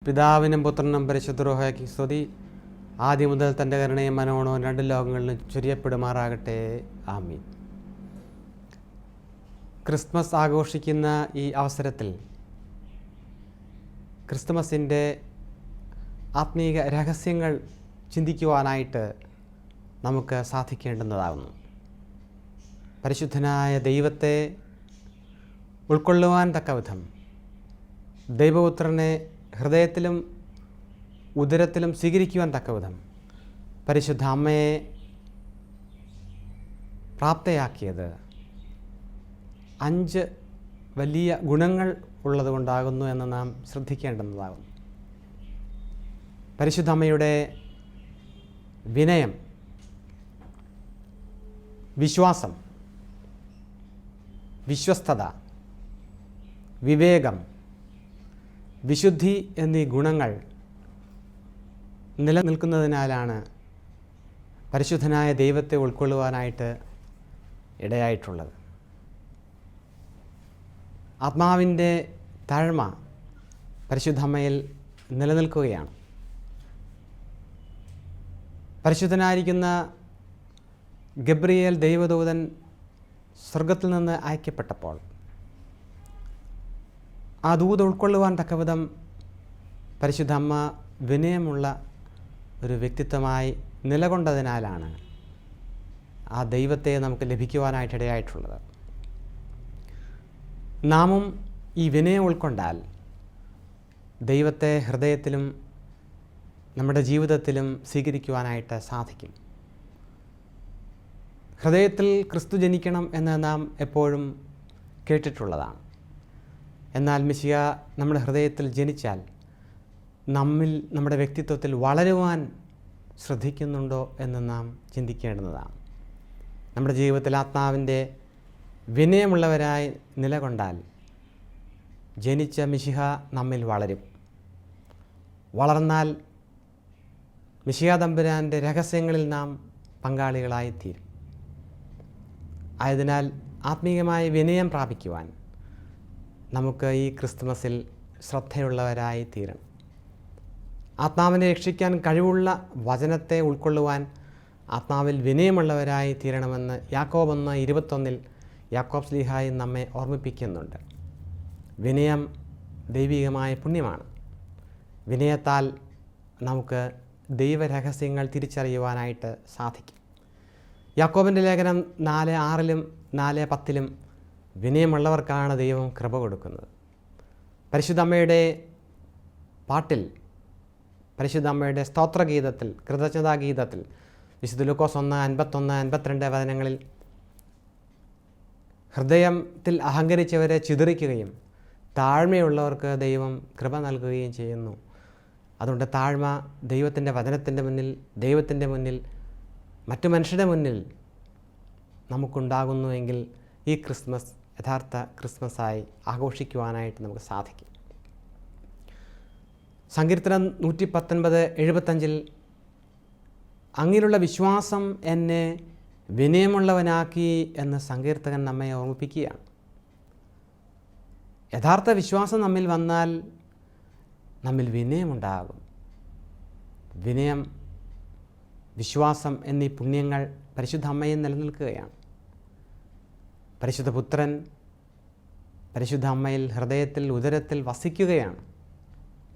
പിതാവിനും പുത്രനും പരിശുദ്ധ റൂഹായ്ക്കും സ്തുതി. ആദ്യം മുതൽ തൻ്റെ കരുണയും മനോണവും രണ്ട് ലോകങ്ങളിലും ചൊരിയപ്പെടുമാറാകട്ടെ. ആമീൻ. ക്രിസ്മസ് ആഘോഷിക്കുന്ന ഈ അവസരത്തിൽ ക്രിസ്തുമസിൻ്റെ ആത്മീക രഹസ്യങ്ങൾ ചിന്തിക്കുവാനായിട്ട് നമുക്ക് സാധിക്കേണ്ടുന്നതാകുന്നു. പരിശുദ്ധനായ ദൈവത്തെ ഉൾക്കൊള്ളുവാൻ തക്കവിധം ദൈവപുത്രനെ ഹൃദയത്തിലും ഉദരത്തിലും സ്വീകരിക്കുവാൻ തക്കവിധം പരിശുദ്ധ അമ്മയെ പ്രാപ്തയാക്കിയത് 5 വലിയ ഗുണങ്ങൾ ഉള്ളതുകൊണ്ടാകുന്നു എന്ന് നാം ശ്രദ്ധിക്കേണ്ടുന്നതാകുന്നു. പരിശുദ്ധ അമ്മയുടെ വിനയം, വിശ്വാസം, വിശ്വസ്തത, വിവേകം, വിശുദ്ധി എന്നീ ഗുണങ്ങൾ നിലനിൽക്കുന്നതിനാലാണ് പരിശുദ്ധനായ ദൈവത്തെ ഉൾക്കൊള്ളുവാനായിട്ട് ഇടയായിട്ടുള്ളത്. ആത്മാവിൻ്റെ താഴ്മ പരിശുദ്ധമ്മയിൽ നിലനിൽക്കുകയാണ്. പരിശുദ്ധനായിരിക്കുന്ന ഗബ്രിയേൽ ദൈവദൂതൻ സ്വർഗത്തിൽ നിന്ന് അയക്കപ്പെട്ടപ്പോൾ ആ ദൂത് ഉൾക്കൊള്ളുവാൻ തക്കവിധം പരിശുദ്ധ അമ്മ വിനയമുള്ള ഒരു വ്യക്തിത്വമായി നിലകൊണ്ടതിനാലാണ് ആ ദൈവത്തെ നമുക്ക് ലഭിക്കുവാനായിട്ടിടയായിട്ടുള്ളത്. നാമും ഈ വിനയം ഉൾക്കൊണ്ടാൽ ദൈവത്തെ ഹൃദയത്തിലും നമ്മുടെ ജീവിതത്തിലും സ്വീകരിക്കുവാനായിട്ട് സാധിക്കും. ഹൃദയത്തിൽ ക്രിസ്തു ജനിക്കണം എന്ന് നാം എപ്പോഴും കേട്ടിട്ടുള്ളതാണ്. എന്നാൽ മിശിഹ നമ്മുടെ ഹൃദയത്തിൽ ജനിച്ചാൽ നമ്മുടെ വ്യക്തിത്വത്തിൽ വളരുവാൻ ശ്രദ്ധിക്കുന്നുണ്ടോ എന്ന് നാം ചിന്തിക്കേണ്ടതാണ്. നമ്മുടെ ജീവിതത്തിൽ ആത്മാവിൻ്റെ വിനയമുള്ളവരായി നിലകൊണ്ടാൽ ജനിച്ച മിശിഹ നമ്മിൽ വളരും. വളർന്നാൽ മിശിഹ തമ്പുരാൻ്റെ രഹസ്യങ്ങളിൽ നാം പങ്കാളികളായിത്തീരും. ആയതിനാൽ ആത്മീയമായ വിനയം പ്രാപിക്കുവാൻ നമുക്ക് ഈ ക്രിസ്തുമസിൽ ശ്രദ്ധയുള്ളവരായി തീരണം. ആത്മാവിനെ രക്ഷിക്കാൻ കഴിവുള്ള വചനത്തെ ഉൾക്കൊള്ളുവാൻ ആത്മാവിൽ വിനയമുള്ളവരായി തീരണമെന്ന് യാക്കോബ് 1:21 യാക്കോബ് ശ്ലീഹായി നമ്മെ ഓർമ്മിപ്പിക്കുന്നുണ്ട്. വിനയം ദൈവികമായ പുണ്യമാണ്. വിനയത്താൽ നമുക്ക് ദൈവരഹസ്യങ്ങൾ തിരിച്ചറിയുവാനായിട്ട് സാധിക്കും. യാക്കോബിൻ്റെ ലേഖനം 4:6 4:10 വിനയമുള്ളവർക്കാണ് ദൈവം കൃപ കൊടുക്കുന്നത്. പരിശുദ്ധ അമ്മയുടെ പാട്ടിൽ, പരിശുദ്ധ അമ്മയുടെ സ്തോത്രഗീതത്തിൽ, കൃതജ്ഞതാഗീതത്തിൽ വിശുദ്ധ ലൂക്കോസ് 1:51-52 വചനങ്ങളിൽ ഹൃദയത്തിൽ അഹങ്കരിച്ചവരെ ചിതറിക്കുകയും താഴ്മയുള്ളവർക്ക് ദൈവം കൃപ നൽകുകയും ചെയ്യുന്നു. അതുകൊണ്ട് താഴ്മ ദൈവത്തിൻ്റെ വചനത്തിൻ്റെ മുന്നിൽ, ദൈവത്തിൻ്റെ മുന്നിൽ, മറ്റു മനുഷ്യരുടെ മുന്നിൽ നമുക്കുണ്ടാകുന്നുവെങ്കിൽ ഈ ക്രിസ്മസ് യഥാർത്ഥ ക്രിസ്മസായി ആഘോഷിക്കുവാനായിട്ട് നമുക്ക് സാധിക്കും. സങ്കീർത്തനം 119:75 അങ്ങിലുള്ള വിശ്വാസം എന്നെ വിനയമുള്ളവനാക്കി എന്ന് സങ്കീർത്തകൻ നമ്മെ ഓർമ്മിപ്പിക്കുകയാണ്. യഥാർത്ഥ വിശ്വാസം നമ്മിൽ വന്നാൽ നമ്മിൽ വിനയമുണ്ടാകും. വിനയം, വിശ്വാസം എന്നീ പുണ്യങ്ങൾ പരിശുദ്ധ അമ്മയിൽ നിലനിൽക്കുകയാണ്. പരിശുദ്ധ പുത്രൻ പരിശുദ്ധ അമ്മയിൽ ഹൃദയത്തിൽ, ഉദരത്തിൽ വസിക്കുകയാണ്.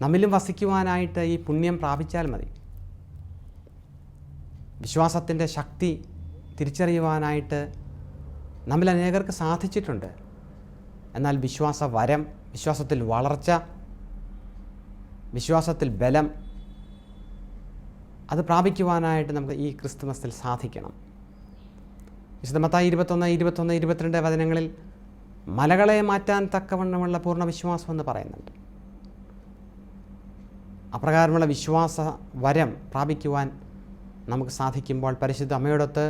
നമ്മിലും വസിക്കുവാനായിട്ട് ഈ പുണ്യം പ്രാപിച്ചാൽ മതി. വിശ്വാസത്തിൻ്റെ ശക്തി തിരിച്ചറിയുവാനായിട്ട് നമ്മിൽ അനേകർക്ക് സാധിച്ചിട്ടുണ്ട്. എന്നാൽ വിശ്വാസ വരം, വിശ്വാസത്തിൽ വളർച്ച, വിശ്വാസത്തിൽ ബലം, അത് പ്രാപിക്കുവാനായിട്ട് നമുക്ക് ഈ ക്രിസ്തുമസിൽ സാധിക്കണം. വിശുദ്ധ മത്തായി 21:22 വചനങ്ങളിൽ മലകളെ മാറ്റാൻ തക്കവണ്ണമുള്ള പൂർണ്ണ വിശ്വാസം എന്ന് പറയുന്നുണ്ട്. അപ്രകാരമുള്ള വിശ്വാസ വരം പ്രാപിക്കുവാൻ നമുക്ക് സാധിക്കുമ്പോൾ പരിശുദ്ധ അമ്മയോടൊത്ത്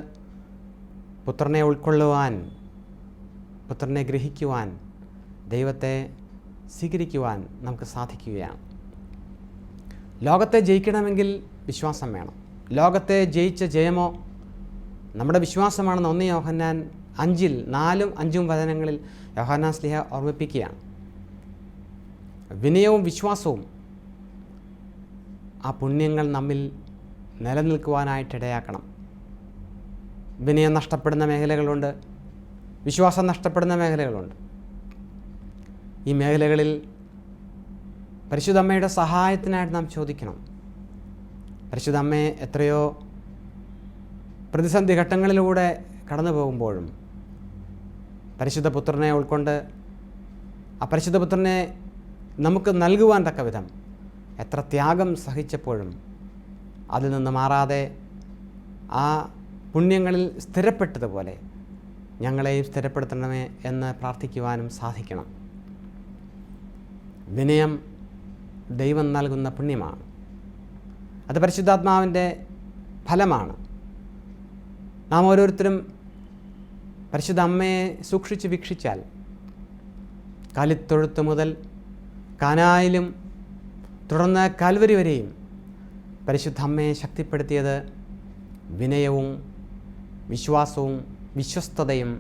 പുത്രനെ ഉൾക്കൊള്ളുവാൻ, പുത്രനെ ഗ്രഹിക്കുവാൻ, ദൈവത്തെ സ്വീകരിക്കുവാൻ നമുക്ക് സാധിക്കുകയാണ്. ലോകത്തെ ജയിക്കണമെങ്കിൽ വിശ്വാസം വേണം. ലോകത്തെ ജയിച്ച ജയമോ നമ്മുടെ വിശ്വാസമാണെന്ന് 1 യോഹന്നാൻ 4-5 വചനങ്ങളിൽ യോഹന്നാൻ ശ്ലീഹ ഓർമ്മിപ്പിക്കുകയാണ്. വിനയവും വിശ്വാസവും ആ പുണ്യങ്ങൾ നമ്മിൽ നിലനിൽക്കുവാനായിട്ടിടയാക്കണം. വിനയം നഷ്ടപ്പെടുന്ന മേഖലകളുണ്ട്, വിശ്വാസം നഷ്ടപ്പെടുന്ന മേഖലകളുണ്ട്. ഈ മേഖലകളിൽ പരിശുദ്ധ അമ്മയുടെ സഹായത്തിനായിട്ട് നാം ചോദിക്കണം. പരിശുദ്ധ അമ്മയെ എത്രയോ പ്രതിസന്ധി ഘട്ടങ്ങളിലൂടെ കടന്നു പോകുമ്പോഴും പരിശുദ്ധ പുത്രനെ ഉൾക്കൊണ്ട് ആ പരിശുദ്ധ പുത്രനെ നമുക്ക് നൽകുവാൻ തക്ക വിധം എത്ര ത്യാഗം സഹിച്ചപ്പോഴും അതിൽ നിന്ന് മാറാതെ ആ പുണ്യങ്ങളിൽ സ്ഥിരപ്പെട്ടതുപോലെ ഞങ്ങളെയും സ്ഥിരപ്പെടുത്തണമേ എന്ന് പ്രാർത്ഥിക്കുവാനും സാധിക്കണം. വിനയം ദൈവം നൽകുന്ന പുണ്യമാണ്. അത് പരിശുദ്ധാത്മാവിൻ്റെ ഫലമാണ്. നാം ഓരോരുത്തരും പരിശുദ്ധ അമ്മയെ സൂക്ഷിച്ച് വീക്ഷിച്ചാൽ കാലിത്തൊഴുത്ത് മുതൽ കാനായിലും തുടർന്ന് കാൽവരി വരെയും പരിശുദ്ധ അമ്മയെ ശക്തിപ്പെടുത്തിയത് വിനയവും വിശ്വാസവും വിശ്വസ്തതയും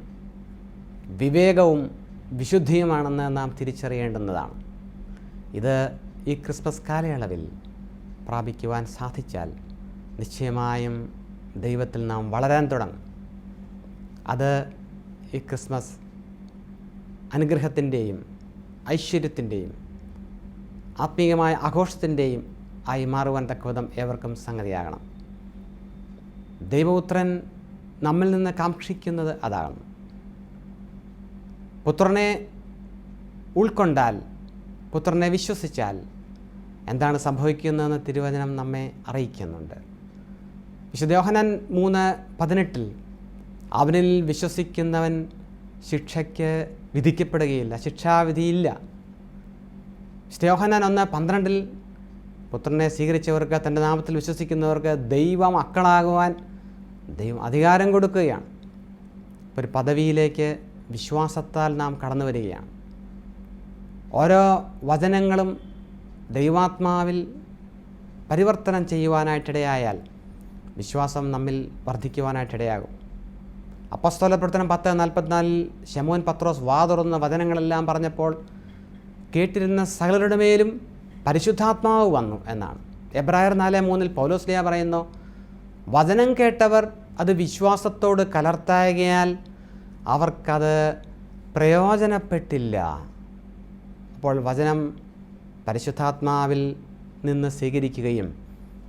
വിവേകവും വിശുദ്ധിയുമാണെന്ന് നാം തിരിച്ചറിയേണ്ടുന്നതാണ്. ഇത് ഈ ക്രിസ്മസ് കാലയളവിൽ പ്രാപിക്കുവാൻ സാധിച്ചാൽ നിശ്ചയമായും ദൈവത്തിൽ നാം വളരാൻ തുടങ്ങും. അത് ഈ ക്രിസ്മസ് അനുഗ്രഹത്തിൻ്റെയും ഐശ്വര്യത്തിൻ്റെയും ആത്മീയമായ ആഘോഷത്തിൻ്റെയും ആയി മാറുവാൻ തക്കവിധം ഏവർക്കും സംഗതിയാകണം. ദൈവപുത്രൻ നമ്മിൽ നിന്ന് കാക്ഷിക്കുന്നത് അതാണ്. പുത്രനെ ഉൾക്കൊണ്ടാൽ, പുത്രനെ വിശ്വസിച്ചാൽ എന്താണ് സംഭവിക്കുന്നതെന്ന് തിരുവചനം നമ്മെ അറിയിക്കുന്നുണ്ട്. വിശുദ്ധ യോഹന്നാൻ 3:18 അവനിൽ വിശ്വസിക്കുന്നവൻ ശിക്ഷയ്ക്ക് വിധിക്കപ്പെടുകയില്ല, ശിക്ഷാവിധിയില്ല. വിശുദ്ധ യോഹന്നാൻ 1:12 പുത്രനെ സ്വീകരിച്ചവർക്ക്, തൻ്റെ നാമത്തിൽ വിശ്വസിക്കുന്നവർക്ക് ദൈവ മക്കളാകുവാൻ ദൈവം അധികാരം കൊടുക്കുകയാണ്. ഒരു പദവിയിലേക്ക് വിശ്വാസത്താൽ നാം കടന്നു വരികയാണ്. ഓരോ വചനങ്ങളും ദൈവാത്മാവിൽ പരിവർത്തനം ചെയ്യുവാനായിട്ടിടയായാൽ വിശ്വാസം നമ്മിൽ വർദ്ധിക്കുവാനായിട്ടിടയാകും. അപ്പോസ്തല പ്രവർത്തനം 10:44 ശമോൻ പത്രോസ് വാതുറന്ന വചനങ്ങളെല്ലാം പറഞ്ഞപ്പോൾ കേട്ടിരുന്ന സകലരുടെ മേലും പരിശുദ്ധാത്മാവ് വന്നു എന്നാണ്. എബ്രായർ 4:3 പൗലോസ് ലേഖ പറയുന്നു, വചനം കേട്ടവർ അത് വിശ്വാസത്തോട് കലർത്തായകയാൽ അവർക്കത് പ്രയോജനപ്പെട്ടില്ല. അപ്പോൾ വചനം പരിശുദ്ധാത്മാവിൽ നിന്ന് സ്വീകരിക്കുകയും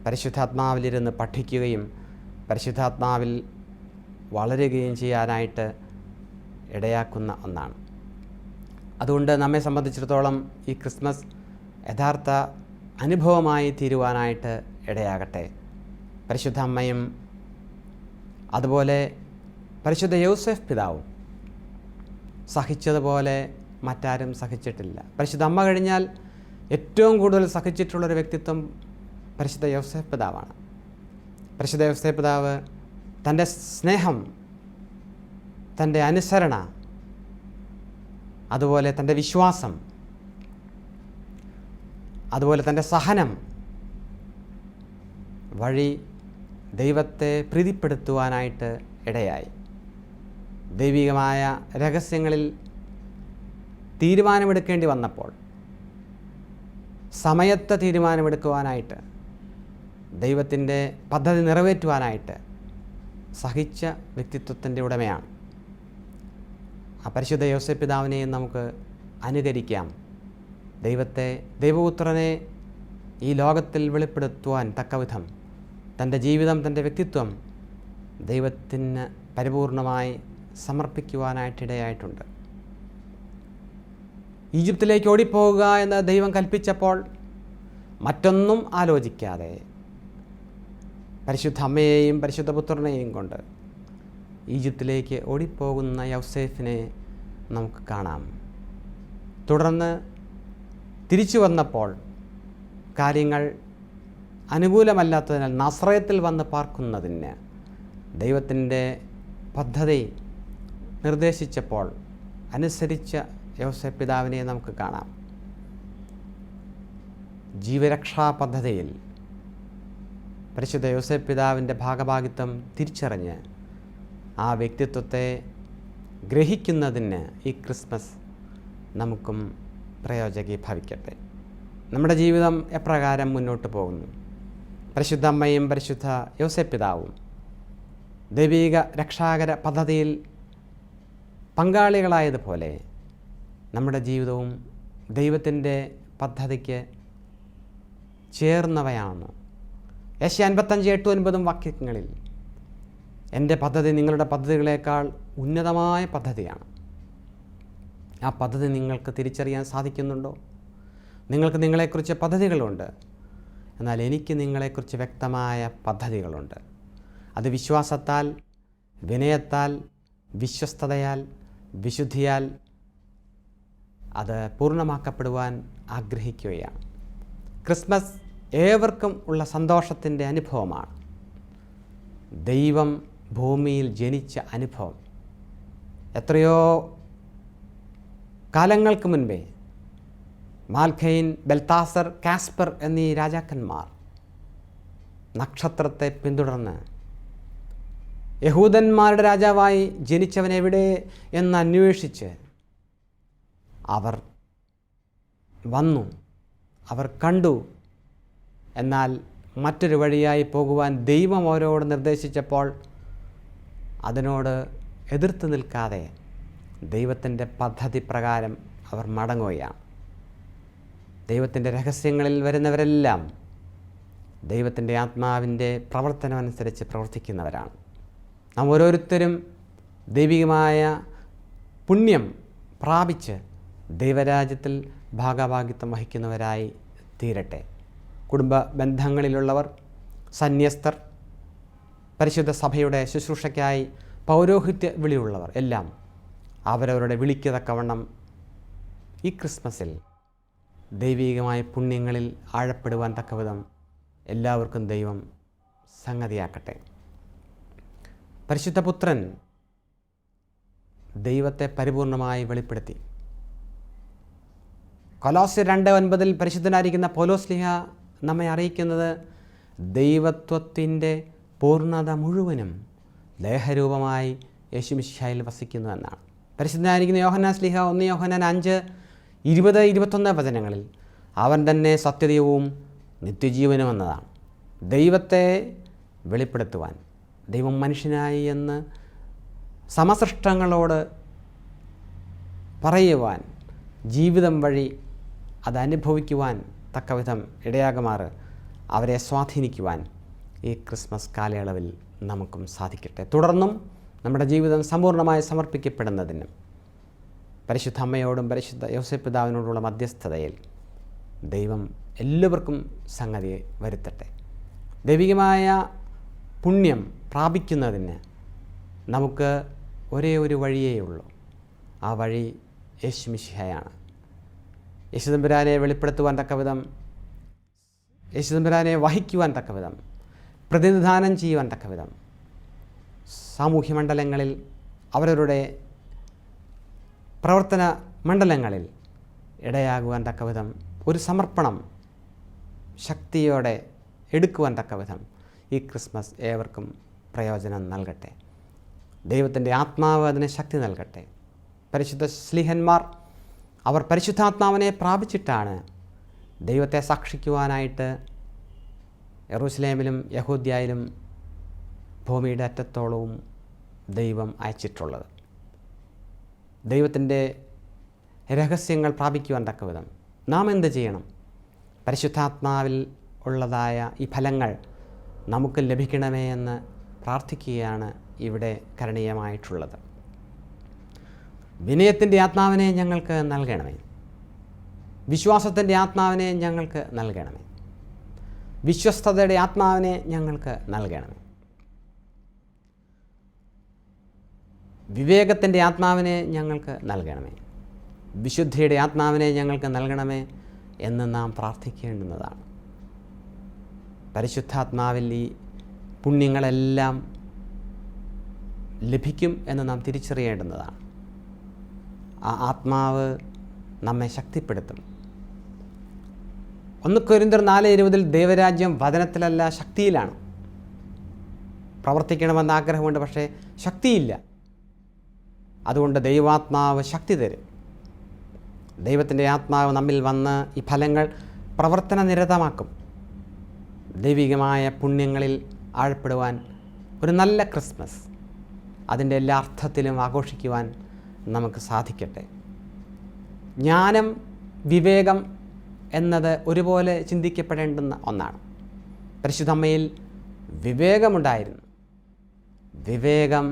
പരിശുദ്ധാത്മാവിലിരുന്ന് പഠിക്കുകയും പരിശുദ്ധാത്മാവിൽ വളരുകയും ചെയ്യാനായിട്ട് ഇടയാക്കുന്ന ഒന്നാണ്. അതുകൊണ്ട് നമ്മെ സംബന്ധിച്ചിടത്തോളം ഈ ക്രിസ്മസ് യഥാർത്ഥ അനുഭവമായി തീരുവാനായിട്ട് ഇടയാകട്ടെ. പരിശുദ്ധ അമ്മയും അതുപോലെ പരിശുദ്ധ യൗസേഫ് പിതാവും സഹിച്ചതുപോലെ മറ്റാരും സഹിച്ചിട്ടില്ല. പരിശുദ്ധ അമ്മ കഴിഞ്ഞാൽ ഏറ്റവും കൂടുതൽ സഹിച്ചിട്ടുള്ളൊരു വ്യക്തിത്വം പരിശുദ്ധ യൗസേഫ് പിതാവാണ്. പരിശുദ്ധ യൗസേഫ് പിതാവ് തൻ്റെ സ്നേഹം, തൻ്റെ അനുസരണ, അതുപോലെ തൻ്റെ വിശ്വാസം, അതുപോലെ തൻ്റെ സഹനം വഴി ദൈവത്തെ പ്രീതിപ്പെടുത്തുവാനായിട്ട് ഇടയായി. ദൈവികമായ രഹസ്യങ്ങളിൽ തീരുമാനമെടുക്കേണ്ടി വന്നപ്പോൾ സമയത്ത് തീരുമാനമെടുക്കുവാനായിട്ട്, ദൈവത്തിൻ്റെ പദ്ധതി നിറവേറ്റുവാനായിട്ട് സഹിച്ച വ്യക്തിത്വത്തിൻ്റെ ഉടമയാണ്. ആ പരിശുദ്ധ യോസേഫ് പിതാവിനെയും നമുക്ക് അനുകരിക്കാം. ദൈവപുത്രനെ ഈ ലോകത്തിൽ വെളിപ്പെടുത്തുവാൻ തക്കവിധം തൻ്റെ ജീവിതം, തൻ്റെ വ്യക്തിത്വം ദൈവത്തിന് പരിപൂർണമായി സമർപ്പിക്കുവാനായിട്ടിടയായിട്ടുണ്ട്. ഈജിപ്തിലേക്ക് ഓടിപ്പോവുക എന്ന് ദൈവം കൽപ്പിച്ചപ്പോൾ മറ്റൊന്നും ആലോചിക്കാതെ പരിശുദ്ധ അമ്മയെയും പരിശുദ്ധ പുത്രനെയും കൊണ്ട് ഈജിപ്തിലേക്ക് ഓടിപ്പോകുന്ന യൗസേഫിനെ നമുക്ക് കാണാം. തുടർന്ന് തിരിച്ചു വന്നപ്പോൾ കാര്യങ്ങൾ അനുകൂലമല്ലാത്തതിനാൽ നസ്രയത്തിൽ വന്ന് പാർക്കുന്നതിന് ദൈവത്തിൻ്റെ പദ്ധതി നിർദ്ദേശിച്ചപ്പോൾ അനുസരിച്ച യോസേഫ് പിതാവിനെ നമുക്ക് കാണാം. ജീവരക്ഷാ പദ്ധതിയിൽ പരിശുദ്ധ യോസേഫ് പിതാവിൻ്റെ ഭാഗഭാഗിത്വം തിരിച്ചറിഞ്ഞ് ആ വ്യക്തിത്വത്തെ ഗ്രഹിക്കുന്നതിന് ഈ ക്രിസ്മസ് നമുക്കും പ്രയോജനീഭവിക്കട്ടെ. നമ്മുടെ ജീവിതം എപ്രകാരം മുന്നോട്ട് പോകുന്നു? പരിശുദ്ധ അമ്മയും പരിശുദ്ധ യോസേപ്പിതാവും ദൈവിക രക്ഷാകര പദ്ധതിയിൽ പങ്കാളികളായതുപോലെ നമ്മുടെ ജീവിതവും ദൈവത്തിൻ്റെ പദ്ധതിക്ക് ചേർന്നവയാണെന്ന് യേശയ്യാ 55:8-9 വാക്യങ്ങളിൽ എൻ്റെ പദ്ധതി നിങ്ങളുടെ പദ്ധതികളേക്കാൾ ഉന്നതമായ പദ്ധതിയാണ്. ആ പദ്ധതി നിങ്ങൾക്ക് തിരിച്ചറിയാൻ സാധിക്കുന്നുണ്ടോ? നിങ്ങൾക്ക് നിങ്ങളെക്കുറിച്ച് പദ്ധതികളുണ്ട്, എന്നാൽ എനിക്ക് നിങ്ങളെക്കുറിച്ച് വ്യക്തമായ പദ്ധതികളുണ്ട്. അത് വിശ്വാസത്താൽ, വിനയത്താൽ, വിശ്വസ്തതയാൽ, വിശുദ്ധിയാൽ അത് പൂർണ്ണമാക്കപ്പെടുവാൻ ആഗ്രഹിക്കുകയാണ്. ക്രിസ്മസ് ഏവർക്കും ഉള്ള സന്തോഷത്തിൻ്റെ അനുഭവമാണ്. ദൈവം ഭൂമിയിൽ ജനിച്ച അനുഭവം. എത്രയോ കാലങ്ങൾക്ക് മുൻപേ മാൽഖൈൻ, ബെൽത്താസർ, കാസ്പർ എന്നീ രാജാക്കന്മാർ നക്ഷത്രത്തെ പിന്തുടർന്ന് യഹൂദന്മാരുടെ രാജാവായി ജനിച്ചവനെവിടെ എന്ന് അന്വേഷിച്ച് അവർ വന്നു, അവർ കണ്ടു. എന്നാൽ മറ്റൊരു വഴിയായി പോകുവാൻ ദൈവം അവരോട് നിർദ്ദേശിച്ചപ്പോൾ അതിനോട് എതിർത്ത് നിൽക്കാതെ ദൈവത്തിൻ്റെ പദ്ധതി പ്രകാരം അവർ മടങ്ങുകയാണ്. ദൈവത്തിൻ്റെ രഹസ്യങ്ങളിൽ വരുന്നവരെല്ലാം ദൈവത്തിൻ്റെ ആത്മാവിൻ്റെ പ്രവർത്തനമനുസരിച്ച് പ്രവർത്തിക്കുന്നവരാണ്. നാം ഓരോരുത്തരും ദൈവികമായ പുണ്യം പ്രാപിച്ച് ദൈവരാജ്യത്തിൽ ഭാഗഭാഗിത്വം വഹിക്കുന്നവരായി തീരട്ടെ. കുടുംബ ബന്ധങ്ങളിലുള്ളവർ, സന്യസ്തർ, പരിശുദ്ധ സഭയുടെ ശുശ്രൂഷയ്ക്കായി പൗരോഹിത്യ വിളിയുള്ളവർ എല്ലാം അവരവരുടെ വിളിക്ക് തക്കവണ്ണം ഈ ക്രിസ്മസിൽ ദൈവികമായ പുണ്യങ്ങളിൽ ആഴപ്പെടുവാൻ തക്കവിധം എല്ലാവർക്കും ദൈവം സംഗതിയാക്കട്ടെ. പരിശുദ്ധ പുത്രൻ ദൈവത്തെ പരിപൂർണമായി വെളിപ്പെടുത്തി. കൊലോസ്യർ 2:9 പരിശുദ്ധനായിരിക്കുന്ന പൗലോസ്ലീഹ നമ്മെ അറിയിക്കുന്നത് ദൈവത്വത്തിൻ്റെ പൂർണ്ണത മുഴുവനും ദേഹരൂപമായി യേശുമിശിഹായിൽ വസിക്കുന്നു എന്നാണ്. പരിശുദ്ധനായിരിക്കുന്ന യോഹന്നാൻ ശ്ലീഹ 1 യോഹന്നാൻ 5:20-21 വചനങ്ങളിൽ അവൻ തന്നെ സത്യദൈവവും നിത്യജീവനും എന്നതാണ്. ദൈവത്തെ വെളിപ്പെടുത്തുവാൻ, ദൈവം മനുഷ്യനായി എന്ന് സമസൃഷ്ടങ്ങളോട് പറയുവാൻ, ജീവിതം വഴി അത് അനുഭവിക്കുവാൻ തക്കവിധം ഇടയാകുമാറ് അവരെ സ്വാധീനിക്കുവാൻ ഈ ക്രിസ്മസ് കാലയളവിൽ നമുക്കും സാധിക്കട്ടെ. തുടർന്നും നമ്മുടെ ജീവിതം സമ്പൂർണ്ണമായി സമർപ്പിക്കപ്പെടുന്നതിനും പരിശുദ്ധ അമ്മയോടും പരിശുദ്ധ യോസേപ്പിതാവിനോടുള്ള മധ്യസ്ഥതയിൽ ദൈവം എല്ലാവർക്കും സംഗതി വരുത്തട്ടെ. ദൈവികമായ പുണ്യം പ്രാപിക്കുന്നതിന് നമുക്ക് ഒരേ ഒരു വഴിയേ ഉള്ളൂ. ആ വഴി യേശുമിശിഹായാണ്. യേശുതമ്പുരാനെ വെളിപ്പെടുത്തുവാൻ തക്കവിധം, യേശുതമ്പുരാനെ വഹിക്കുവാൻ തക്കവിധം, പ്രതിനിധാനം ചെയ്യുവാൻ തക്കവിധം സാമൂഹ്യ മണ്ഡലങ്ങളിൽ, അവരവരുടെ പ്രവർത്തന മണ്ഡലങ്ങളിൽ ഇടയാകുവാൻ തക്കവിധം ഒരു സമർപ്പണം ശക്തിയോടെ എടുക്കുവാൻ തക്കവിധം ഈ ക്രിസ്മസ് ഏവർക്കും പ്രയോജനം നൽകട്ടെ. ദൈവത്തിൻ്റെ ആത്മാവ് അതിന് ശക്തി നൽകട്ടെ. പരിശുദ്ധ ശ്ലീഹന്മാർ അവർ പരിശുദ്ധാത്മാവിനെ പ്രാപിച്ചിട്ടാണ് ദൈവത്തെ സാക്ഷിക്കുവാനായിട്ട് യെറൂശലേമിലും യഹൂദ്യയിലും ഭൂമിയുടെ അറ്റത്തോളവും ദൈവം അയച്ചിട്ടുള്ളത്. ദൈവത്തിൻ്റെ രഹസ്യങ്ങൾ പ്രാപിക്കുവാൻ തക്കവിധം നാം എന്ത് ചെയ്യണം? പരിശുദ്ധാത്മാവിൽ ഉള്ളതായ ഈ ഫലങ്ങൾ നമുക്ക് ലഭിക്കണമേ എന്ന് പ്രാർത്ഥിക്കുകയാണ് ഇവിടെ കരണീയമായിട്ടുള്ളത്. വിനയത്തിൻ്റെ ആത്മാവിനെ ഞങ്ങൾക്ക് നൽകണമേ. വിശ്വാസത്തിൻ്റെ ആത്മാവിനെ ഞങ്ങൾക്ക് നൽകണമേ. വിശ്വസ്തതയുടെ ആത്മാവിനെ ഞങ്ങൾക്ക് നൽകണമേ. വിവേകത്തിൻ്റെ ആത്മാവിനെ ഞങ്ങൾക്ക് നൽകണമേ. വിശുദ്ധിയുടെ ആത്മാവിനെ ഞങ്ങൾക്ക് നൽകണമേ എന്ന് നാം പ്രാർത്ഥിക്കേണ്ടുന്നതാണ്. പരിശുദ്ധാത്മാവിൽ ഈ പുണ്യങ്ങളെല്ലാം ലഭിക്കും എന്ന് നാം തിരിച്ചറിയേണ്ടുന്നതാണ്. ആ ആത്മാവ് നമ്മെ ശക്തിപ്പെടുത്തും. 1 കൊരിന്ത്യർ 4:20 ദൈവരാജ്യം വചനത്തിലല്ല ശക്തിയിലാണ്. പ്രവർത്തിക്കണമെന്ന് ആഗ്രഹമുണ്ട്, പക്ഷേ ശക്തിയില്ല. അതുകൊണ്ട് ദൈവാത്മാവ് ശക്തി തരും. ദൈവത്തിൻ്റെ ആത്മാവ് നമ്മിൽ വന്ന് ഈ ഫലങ്ങൾ പ്രവർത്തന നിരതമാക്കും. ദൈവികമായ പുണ്യങ്ങളിൽ ആഴപ്പെടുവാൻ ഒരു നല്ല ക്രിസ്മസ് അതിൻ്റെ എല്ലാ അർത്ഥത്തിലും ആഘോഷിക്കുവാൻ നമുക്ക് സാധിക്കട്ടെ. ജ്ഞാനം, വിവേകം എന്നത് ഒരുപോലെ ചിന്തിക്കപ്പെടേണ്ടുന്ന ഒന്നാണ്. പരിശുദ്ധമ്മയിൽ വിവേകമുണ്ടായിരുന്നു. വിവേകം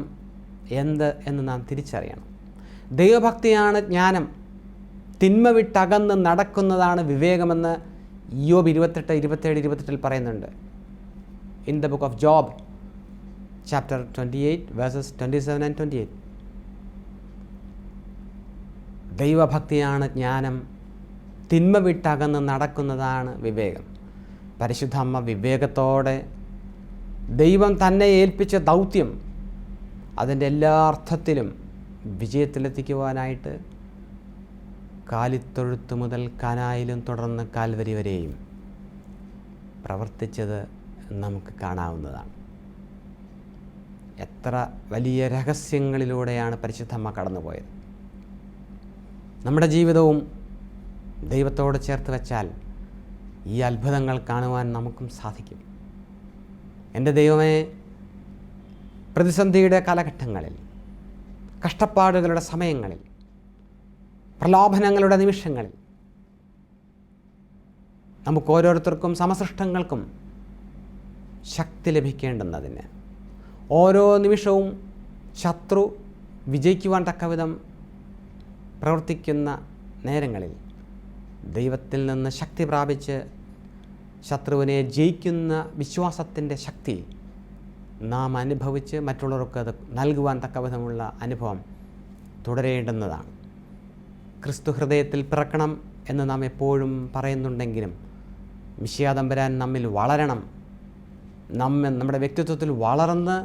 എന്ത് എന്ന് നാം തിരിച്ചറിയണം. ദൈവഭക്തിയാണ് ജ്ഞാനം, തിന്മ വിട്ടകന്ന് നടക്കുന്നതാണ് വിവേകമെന്ന് യോബ് 28:27-28 പറയുന്നുണ്ട്. In the book of job chapter 28 versus 27 and 28. ദൈവഭക്തിയാണ് ജ്ഞാനം, തിന്മ വിട്ടകന്ന് നടക്കുന്നതാണ് വിവേകം. പരിശുദ്ധ അമ്മ വിവേകത്തോടെ ദൈവം തന്നെ ഏൽപ്പിച്ച ദൗത്യം അതിൻ്റെ എല്ലാ അർത്ഥത്തിലും വിജയത്തിലെത്തിക്കുവാനായിട്ട് കാലിത്തൊഴുത്ത് മുതൽ കാനായിലും തുടർന്ന് കാൽവരി വരെയും പ്രവർത്തിച്ചത് നമുക്ക് കാണാവുന്നതാണ്. എത്ര വലിയ രഹസ്യങ്ങളിലൂടെയാണ് പരിശുദ്ധമ്മ കടന്നുപോയത്. നമ്മുടെ ജീവിതവും ദൈവത്തോട് ചേർത്ത് വച്ചാൽ ഈ അത്ഭുതങ്ങൾ കാണുവാൻ നമുക്കും സാധിക്കും. എൻ്റെ ദൈവമേ, പ്രതിസന്ധിയുടെ കാലഘട്ടങ്ങളിൽ, കഷ്ടപ്പാടുകളുടെ സമയങ്ങളിൽ, പ്രലോഭനങ്ങളുടെ നിമിഷങ്ങളിൽ നമുക്ക് ഓരോരുത്തർക്കും സമസൃഷ്ടങ്ങൾക്കും ശക്തി ലഭിക്കേണ്ടുന്നതിന് ഓരോ നിമിഷവും ശത്രു വിജയിക്കുവാൻ തക്കവിധം പ്രവർത്തിക്കുന്ന നേരങ്ങളിൽ ദൈവത്തിൽ നിന്ന് ശക്തി പ്രാപിച്ച് ശത്രുവിനെ ജയിക്കുന്ന വിശ്വാസത്തിൻ്റെ ശക്തി നാം അനുഭവിച്ച് മറ്റുള്ളവർക്ക് അത് നൽകുവാൻ തക്കവിധമുള്ള അനുഭവം തുടരേണ്ടുന്നതാണ്. ക്രിസ്തു ഹൃദയത്തിൽ പിറക്കണം എന്ന് നാം എപ്പോഴും പറയുന്നുണ്ടെങ്കിലും മിശിഹാ തമ്പുരാൻ നമ്മിൽ വളരണം, നമ്മുടെ വ്യക്തിത്വത്തിൽ വളർന്ന്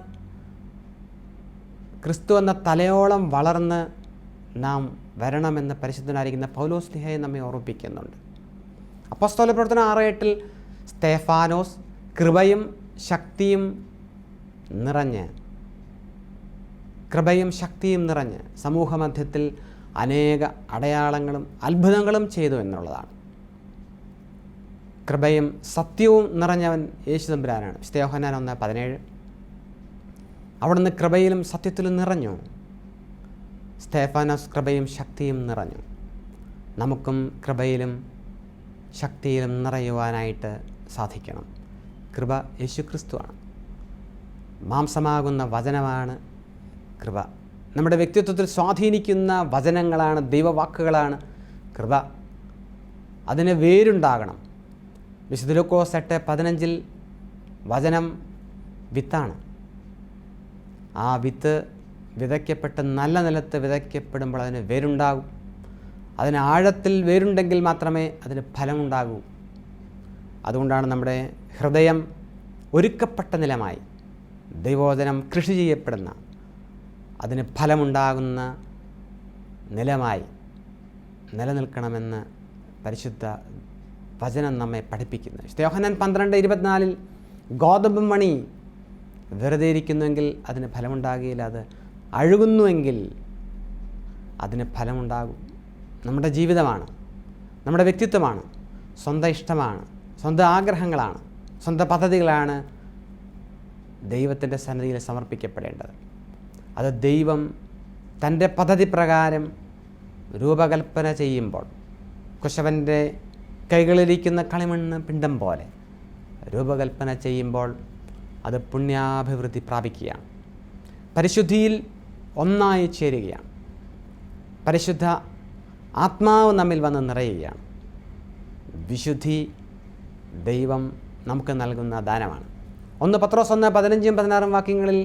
ക്രിസ്തു എന്ന തലയോളം വളർന്ന് നാം വരണമെന്ന് പരിശുദ്ധനായിരിക്കുന്ന പൗലോസ്ലീഹയെ നമ്മെ ഓർമ്മിപ്പിക്കുന്നുണ്ട്. അപ്പോസ്തല പ്രവർത്തനം 6:8 സ്തേഫാനോസ് കൃപയും ശക്തിയും നിറഞ്ഞ് സമൂഹമധ്യത്തിൽ അനേക അടയാളങ്ങളും അത്ഭുതങ്ങളും ചെയ്തു എന്നുള്ളതാണ്. കൃപയും സത്യവും നിറഞ്ഞവൻ യേശു തമ്പുരാനാണ്. യോഹന്നാൻ 1:17. അവിടുന്ന് കൃപയിലും സത്യത്തിലും നിറഞ്ഞു. സ്തേഫാനോസ് കൃപയും ശക്തിയും നിറഞ്ഞു. നമുക്കും കൃപയിലും ശക്തിയിലും നിറയുവാനായിട്ട് സാധിക്കണം. കൃപ യേശുക്രിസ്തുവാണ്. മാംസമാകുന്ന വചനമാണ് കൃപ. നമ്മുടെ വ്യക്തിത്വത്തിൽ സ്വാധീനിക്കുന്ന വചനങ്ങളാണ്, ദൈവവാക്കുകളാണ് കൃപ. അതിന് വേരുണ്ടാകണം. വിശുദ്ധ ലൂക്കോസ് 8:15 വചനം വിത്താണ്. ആ വിത്ത് വിതയ്ക്കപ്പെട്ട് നല്ല നിലത്ത് വിതയ്ക്കപ്പെടുമ്പോൾ അതിന് വേരുണ്ടാകും. അതിന് ആഴത്തിൽ വേരുണ്ടെങ്കിൽ മാത്രമേ അതിന് ഫലമുണ്ടാകൂ. അതുകൊണ്ടാണ് നമ്മുടെ ഹൃദയം ഒരുക്കപ്പെട്ട നിലമായി ദൈവവചനം കൃഷി ചെയ്യപ്പെടുന്ന, അതിന് ഫലമുണ്ടാകുന്ന നിലമായി നിലനിൽക്കണമെന്ന് പരിശുദ്ധ വചനം നമ്മെ പഠിപ്പിക്കുന്നത്. യോഹന്നാൻ 12:24 ഗോതമ്പ് മണി വെറുതെ ഇരിക്കുന്നുവെങ്കിൽ അതിന് ഫലമുണ്ടാകുകയില്ല, അത് അഴുകുന്നുവെങ്കിൽ അതിന് ഫലമുണ്ടാകും. നമ്മുടെ ജീവിതമാണ്, നമ്മുടെ വ്യക്തിത്വമാണ്, സ്വന്തം ഇഷ്ടമാണ്, സ്വന്തം ആഗ്രഹങ്ങളാണ്, സ്വന്തം പദ്ധതികളാണ് ദൈവത്തിൻ്റെ സന്നിധിയിൽ സമർപ്പിക്കപ്പെടേണ്ടത്. അത് ദൈവം തൻ്റെ പദ്ധതി പ്രകാരം രൂപകൽപ്പന ചെയ്യുമ്പോൾ കുശവൻ്റെ കൈകളിലിരിക്കുന്ന കളിമണ്ണ് പിണ്ഡം പോലെ രൂപകൽപ്പന ചെയ്യുമ്പോൾ അത് പുണ്യാഭിവൃദ്ധി പ്രാപിക്കുകയാണ്. പരിശുദ്ധിയിൽ ഒന്നായി ചേരുകയാണ്. പരിശുദ്ധ ആത്മാവ് നമ്മിൽ വന്ന് നിറയുകയാണ്. വിശുദ്ധി ദൈവം നമുക്ക് നൽകുന്ന ദാനമാണ്. 1 പത്രോസ് 1:15-16 വാക്യങ്ങളിൽ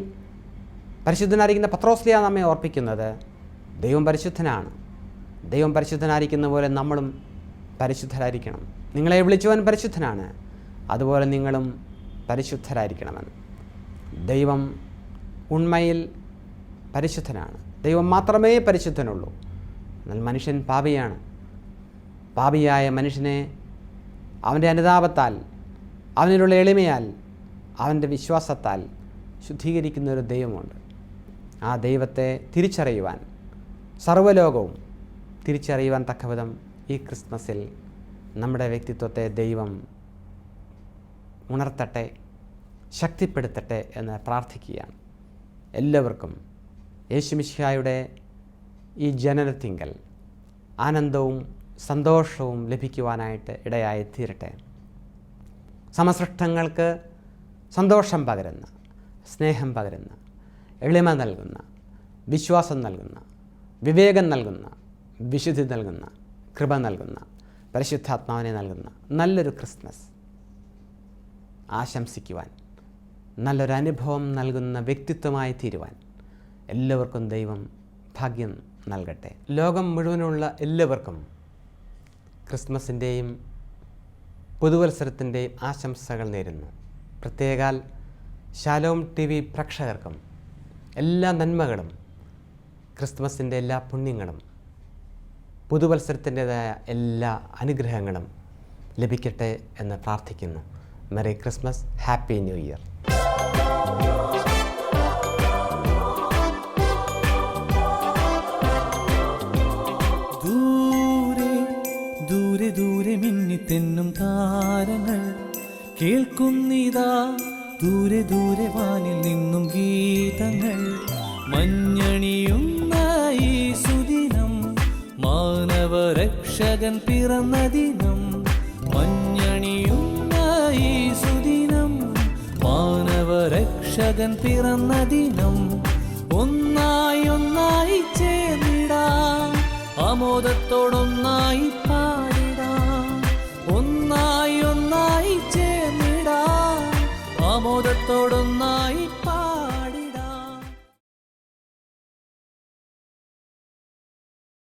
പരിശുദ്ധനായിരിക്കുന്ന പത്രോസ്ലീഹ നമ്മെ ഓർപ്പിക്കുന്നത് ദൈവം പരിശുദ്ധനാണ്. ദൈവം പരിശുദ്ധനായിരിക്കുന്ന പോലെ നമ്മളും പരിശുദ്ധരായിരിക്കണം. നിങ്ങളെ വിളിച്ചവൻ പരിശുദ്ധനാണ്, അതുപോലെ നിങ്ങളും പരിശുദ്ധരായിരിക്കണമെന്ന്. ദൈവം ഉണ്മയിൽ പരിശുദ്ധനാണ്. ദൈവം മാത്രമേ പരിശുദ്ധനുള്ളൂ. എന്നാൽ മനുഷ്യൻ പാപിയാണ്. പാപിയായ മനുഷ്യനെ അവൻ്റെ അനുതാപത്താൽ, അവനിലുള്ള എളിമയാൽ, അവൻ്റെ വിശ്വാസത്താൽ ശുദ്ധീകരിക്കുന്ന ഒരു ദൈവമുണ്ട്. ആ ദൈവത്തെ തിരിച്ചറിയുവാൻ സർവ്വലോകവും തിരിച്ചറിയുവാൻ തക്കവിധം ഈ ക്രിസ്മസിൽ നമ്മുടെ വ്യക്തിത്വത്തെ ദൈവം ഉണർത്തട്ടെ, ശക്തിപ്പെടുത്തട്ടെ എന്ന് പ്രാർത്ഥിക്കുകയാണ്. എല്ലാവർക്കും യേശുമിശിഹായുടെ ഈ ജനനത്തിങ്കൽ ആനന്ദവും സന്തോഷവും ലഭിക്കുവാനായിട്ട് ഇടയായി തീരട്ടെ. സമസൃഷ്ടങ്ങൾക്ക് സന്തോഷം പകരുന്ന, സ്നേഹം പകരുന്ന, എളിമ നൽകുന്ന, വിശ്വാസം നൽകുന്ന, വിവേകം നൽകുന്ന, വിശുദ്ധി നൽകുന്ന, കൃപ നൽകുന്ന, പരിശുദ്ധാത്മാവിനെ നൽകുന്ന നല്ലൊരു ക്രിസ്മസ് ആശംസിക്കുവാൻ, നല്ലൊരു അനുഭവം നൽകുന്ന വ്യക്തിത്വമായി തീരുവാൻ എല്ലാവർക്കും ദൈവം ഭാഗ്യം നൽകട്ടെ. ലോകം മുഴുവനുള്ള എല്ലാവർക്കും ക്രിസ്മസിൻ്റെയും പുതുവത്സരത്തിൻ്റെയും ആശംസകൾ നേരുന്നു. പ്രത്യേകാൽ ശാലോം TV പ്രേക്ഷകർക്കും എല്ലാ നന്മകളും, ക്രിസ്മസിൻ്റെ എല്ലാ പുണ്യങ്ങളും, പുതുവത്സരത്തിൻ്റെതായ എല്ലാ അനുഗ്രഹങ്ങളും ലഭിക്കട്ടെ എന്ന് പ്രാർത്ഥിക്കുന്നു. Merry Christmas, happy new year. ദൂരെ ദൂരെ മിന്നിത്തെന്നും താരങ്ങൾ കേൾക്കുന്നിതാ, ദൂരെ ദൂരെ വാനിൽ നിന്നും ഗീതങ്ങൾ. മഞ്ഞണിയുന്ന ഈ സുദിനം മാനവരക്ഷകൻ പിറന്ന ദിനം. മഞ്ഞണിയുന്ന ഈ സുദിനം മാനവരക്ഷകൻ പിറന്ന ദിനം. ഒന്നായി ഒന്നായി ചേർന്നിടാം, ആമോദത്തോടൊന്നായി പാടിടാം. ഒന്നായി ഒന്നായി ചേർന്നിടാം, ആമോദത്തോടൊന്നായി